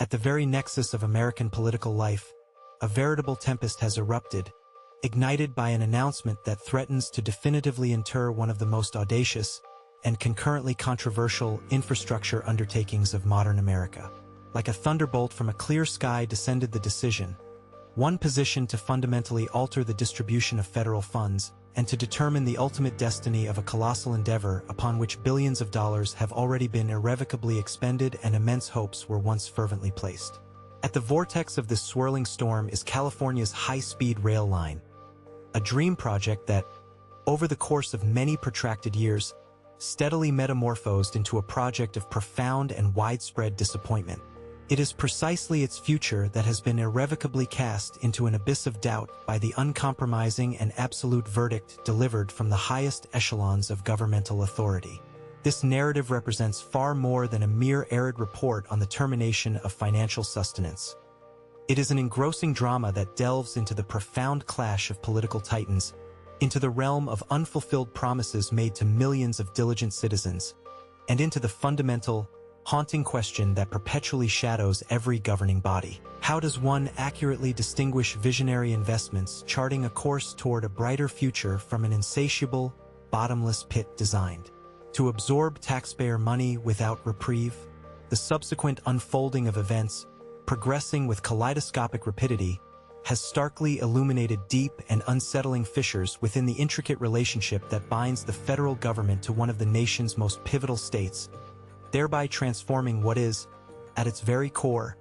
At the very nexus of American political life, a veritable tempest has erupted, ignited by an announcement that threatens to definitively inter one of the most audacious and concurrently controversial infrastructure undertakings of modern America. Like a thunderbolt from a clear sky descended the decision, one positioned to fundamentally alter the distribution of federal funds and to determine the ultimate destiny of a colossal endeavor upon which billions of dollars have already been irrevocably expended and immense hopes were once fervently placed. At the vortex of this swirling storm is California's high-speed rail line, a dream project that, over the course of many protracted years, steadily metamorphosed into a project of profound and widespread disappointment. It is precisely its future that has been irrevocably cast into an abyss of doubt by the uncompromising and absolute verdict delivered from the highest echelons of governmental authority. This narrative represents far more than a mere arid report on the termination of financial sustenance. It is an engrossing drama that delves into the profound clash of political titans, into the realm of unfulfilled promises made to millions of diligent citizens, and into the fundamental, haunting question that perpetually shadows every governing body. How does one accurately distinguish visionary investments charting a course toward a brighter future from an insatiable, bottomless pit designed to absorb taxpayer money without reprieve? The subsequent unfolding of events, progressing with kaleidoscopic rapidity, has starkly illuminated deep and unsettling fissures within the intricate relationship that binds the federal government to one of the nation's most pivotal states, thereby transforming what is, at its very core,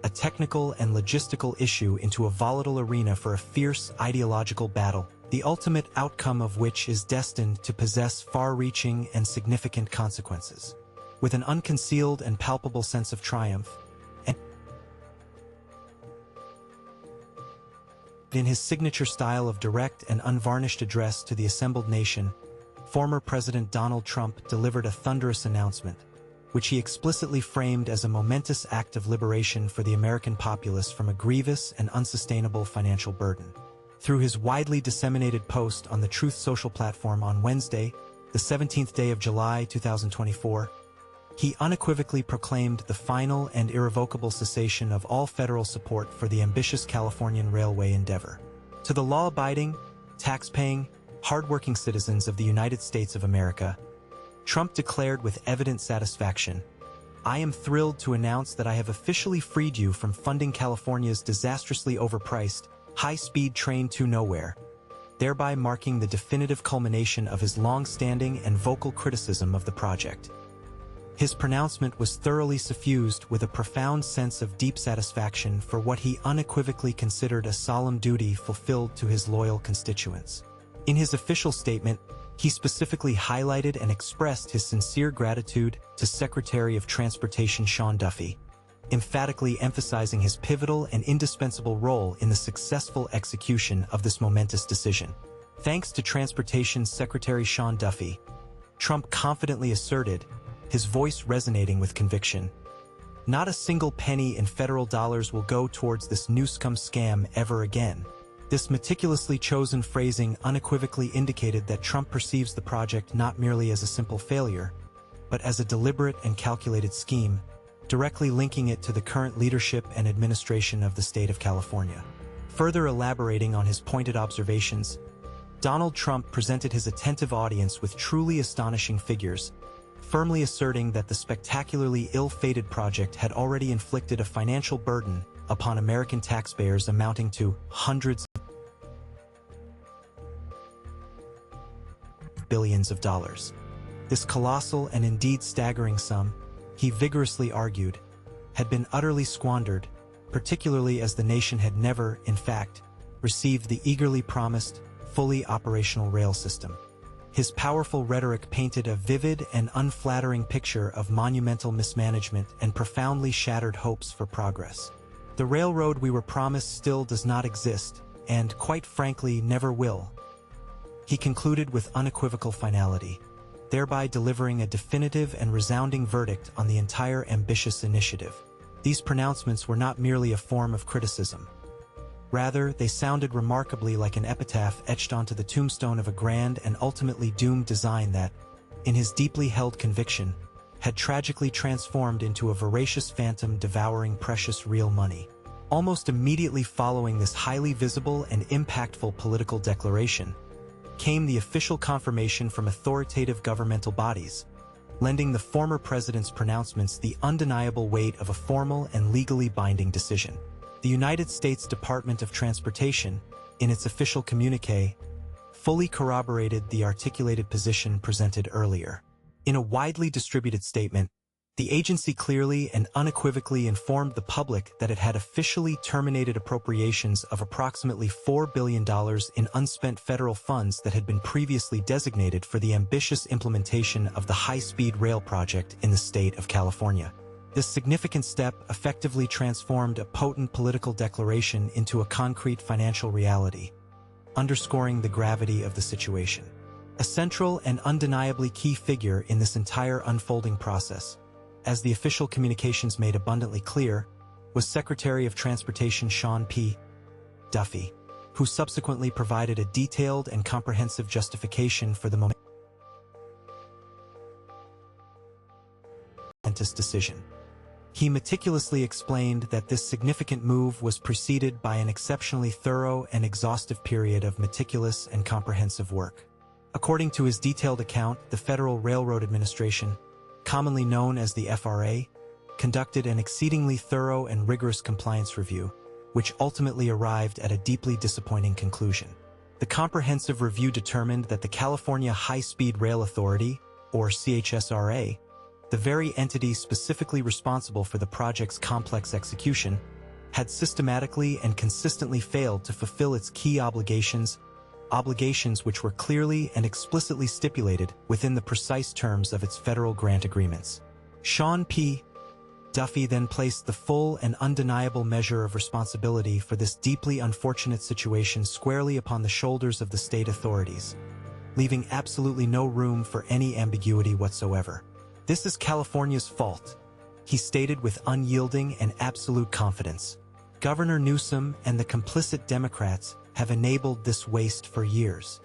a technical and logistical issue into a volatile arena for a fierce ideological battle, the ultimate outcome of which is destined to possess far-reaching and significant consequences. With an unconcealed and palpable sense of triumph, and in his signature style of direct and unvarnished address to the assembled nation, former President Donald Trump delivered a thunderous announcement, which he explicitly framed as a momentous act of liberation for the American populace from a grievous and unsustainable financial burden. Through his widely disseminated post on the Truth Social platform on Wednesday, the 17th day of July 2024, he unequivocally proclaimed the final and irrevocable cessation of all federal support for the ambitious Californian railway endeavor. To the law-abiding, tax-paying, hard-working citizens of the United States of America, Trump declared with evident satisfaction, "I am thrilled to announce that I have officially freed you from funding California's disastrously overpriced, high-speed train to nowhere," thereby marking the definitive culmination of his long-standing and vocal criticism of the project. His pronouncement was thoroughly suffused with a profound sense of deep satisfaction for what he unequivocally considered a solemn duty fulfilled to his loyal constituents. In his official statement, he specifically highlighted and expressed his sincere gratitude to Secretary of Transportation Sean Duffy, emphatically emphasizing his pivotal and indispensable role in the successful execution of this momentous decision. Thanks to Transportation Secretary Sean Duffy, Trump confidently asserted, his voice resonating with conviction, "Not a single penny in federal dollars will go towards this Newscom scam ever again." This meticulously chosen phrasing unequivocally indicated that Trump perceives the project not merely as a simple failure, but as a deliberate and calculated scheme, directly linking it to the current leadership and administration of the state of California. Further elaborating on his pointed observations, Donald Trump presented his attentive audience with truly astonishing figures, firmly asserting that the spectacularly ill-fated project had already inflicted a financial burden upon American taxpayers amounting to hundreds of billions of dollars. This colossal and indeed staggering sum, he vigorously argued, had been utterly squandered, particularly as the nation had never, in fact, received the eagerly promised, fully operational rail system. His powerful rhetoric painted a vivid and unflattering picture of monumental mismanagement and profoundly shattered hopes for progress. The railroad we were promised still does not exist, and, quite frankly, never will. He concluded with unequivocal finality, thereby delivering a definitive and resounding verdict on the entire ambitious initiative. These pronouncements were not merely a form of criticism. Rather, they sounded remarkably like an epitaph etched onto the tombstone of a grand and ultimately doomed design that, in his deeply held conviction, had tragically transformed into a voracious phantom devouring precious real money. Almost immediately following this highly visible and impactful political declaration came the official confirmation from authoritative governmental bodies, lending the former president's pronouncements the undeniable weight of a formal and legally binding decision. The United States Department of Transportation, in its official communiqué, fully corroborated the articulated position presented earlier. In a widely distributed statement, the agency clearly and unequivocally informed the public that it had officially terminated appropriations of approximately $4 billion in unspent federal funds that had been previously designated for the ambitious implementation of the high-speed rail project in the state of California. This significant step effectively transformed a potent political declaration into a concrete financial reality, underscoring the gravity of the situation. A central and undeniably key figure in this entire unfolding process, as the official communications made abundantly clear, was Secretary of Transportation Sean P. Duffy, who subsequently provided a detailed and comprehensive justification for the momentous decision. He meticulously explained that this significant move was preceded by an exceptionally thorough and exhaustive period of meticulous and comprehensive work. According to his detailed account, the Federal Railroad Administration, commonly known as the FRA, conducted an exceedingly thorough and rigorous compliance review, which ultimately arrived at a deeply disappointing conclusion. The comprehensive review determined that the California High-Speed Rail Authority, or CHSRA, the very entity specifically responsible for the project's complex execution, had systematically and consistently failed to fulfill its key obligations which were clearly and explicitly stipulated within the precise terms of its federal grant agreements. Sean P. Duffy then placed the full and undeniable measure of responsibility for this deeply unfortunate situation squarely upon the shoulders of the state authorities, leaving absolutely no room for any ambiguity whatsoever. "This is California's fault," he stated with unyielding and absolute confidence. "Governor Newsom and the complicit Democrats have enabled this waste for years."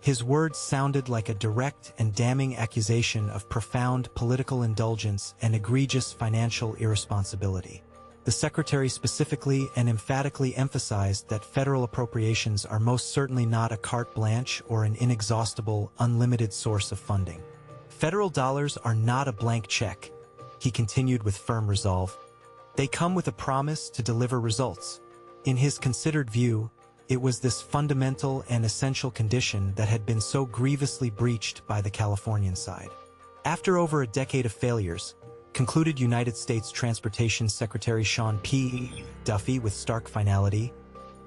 His words sounded like a direct and damning accusation of profound political indulgence and egregious financial irresponsibility. The Secretary specifically and emphatically emphasized that federal appropriations are most certainly not a carte blanche or an inexhaustible, unlimited source of funding. "Federal dollars are not a blank check," he continued with firm resolve. "They come with a promise to deliver results." In his considered view, it was this fundamental and essential condition that had been so grievously breached by the Californian side. After over a decade of failures, concluded United States Transportation Secretary Sean P. Duffy with stark finality,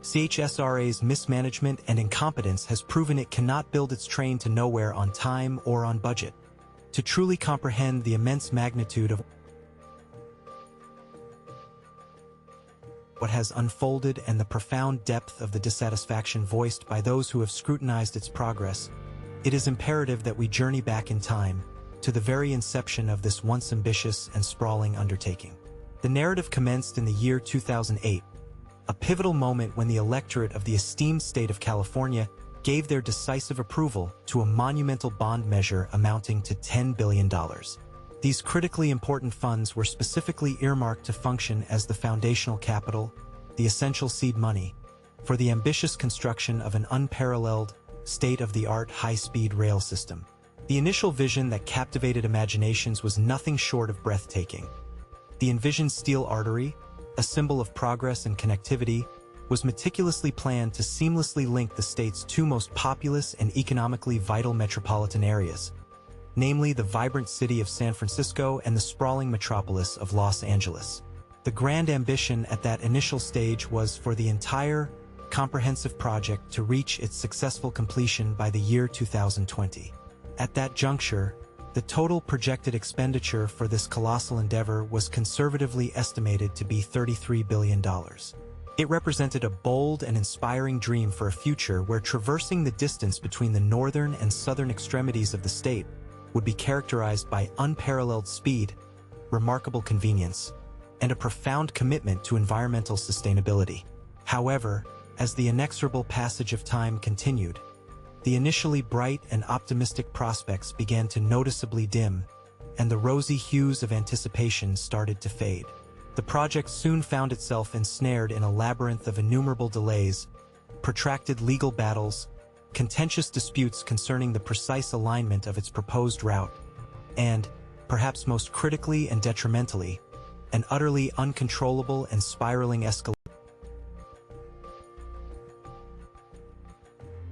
CHSRA's mismanagement and incompetence has proven it cannot build its train to nowhere on time or on budget. To truly comprehend the immense magnitude of what has unfolded and the profound depth of the dissatisfaction voiced by those who have scrutinized its progress, it is imperative that we journey back in time, to the very inception of this once ambitious and sprawling undertaking. The narrative commenced in the year 2008, a pivotal moment when the electorate of the esteemed state of California gave their decisive approval to a monumental bond measure amounting to $10 billion. These critically important funds were specifically earmarked to function as the foundational capital, the essential seed money, for the ambitious construction of an unparalleled, state-of-the-art high-speed rail system. The initial vision that captivated imaginations was nothing short of breathtaking. The envisioned steel artery, a symbol of progress and connectivity, was meticulously planned to seamlessly link the state's two most populous and economically vital metropolitan areas, namely the vibrant city of San Francisco and the sprawling metropolis of Los Angeles. The grand ambition at that initial stage was for the entire, comprehensive project to reach its successful completion by the year 2020. At that juncture, the total projected expenditure for this colossal endeavor was conservatively estimated to be $33 billion. It represented a bold and inspiring dream for a future where traversing the distance between the northern and southern extremities of the state would be characterized by unparalleled speed, remarkable convenience, and a profound commitment to environmental sustainability. However, as the inexorable passage of time continued, the initially bright and optimistic prospects began to noticeably dim, and the rosy hues of anticipation started to fade. The project soon found itself ensnared in a labyrinth of innumerable delays, protracted legal battles, contentious disputes concerning the precise alignment of its proposed route, and, perhaps most critically and detrimentally, an utterly uncontrollable and spiraling escalation.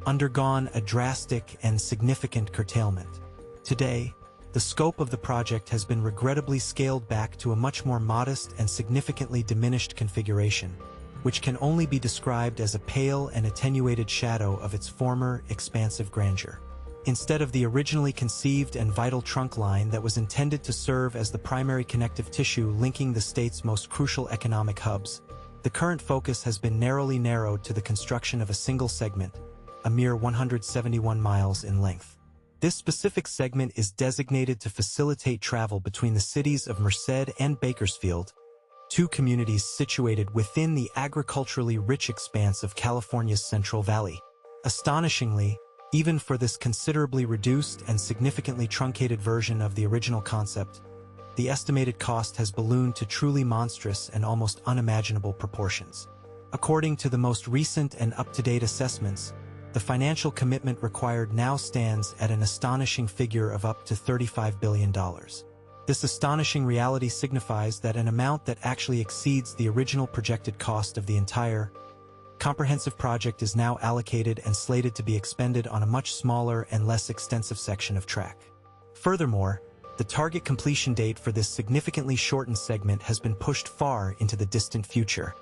Undergone a drastic and significant curtailment. Today, the scope of the project has been regrettably scaled back to a much more modest and significantly diminished configuration, which can only be described as a pale and attenuated shadow of its former, expansive grandeur. Instead of the originally conceived and vital trunk line that was intended to serve as the primary connective tissue linking the state's most crucial economic hubs, the current focus has been narrowed to the construction of a single segment, a mere 171 miles in length. This specific segment is designated to facilitate travel between the cities of Merced and Bakersfield, two communities situated within the agriculturally rich expanse of California's Central Valley. Astonishingly, even for this considerably reduced and significantly truncated version of the original concept, the estimated cost has ballooned to truly monstrous and almost unimaginable proportions. According to the most recent and up-to-date assessments, the financial commitment required now stands at an astonishing figure of up to $35 billion. This astonishing reality signifies that an amount that actually exceeds the original projected cost of the entire, comprehensive project is now allocated and slated to be expended on a much smaller and less extensive section of track. Furthermore, the target completion date for this significantly shortened segment has been pushed far into the distant future,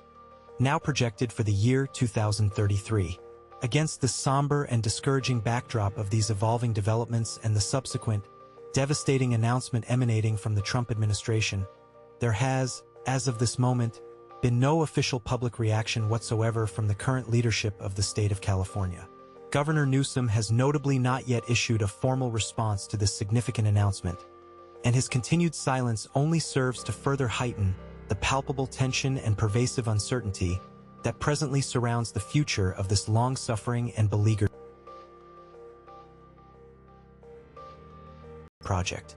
now projected for the year 2033. Against the somber and discouraging backdrop of these evolving developments and the subsequent, devastating announcement emanating from the Trump administration, there has, as of this moment, been no official public reaction whatsoever from the current leadership of the state of California. Governor Newsom has notably not yet issued a formal response to this significant announcement, and his continued silence only serves to further heighten the palpable tension and pervasive uncertainty that presently surrounds the future of this long-suffering and beleaguered project.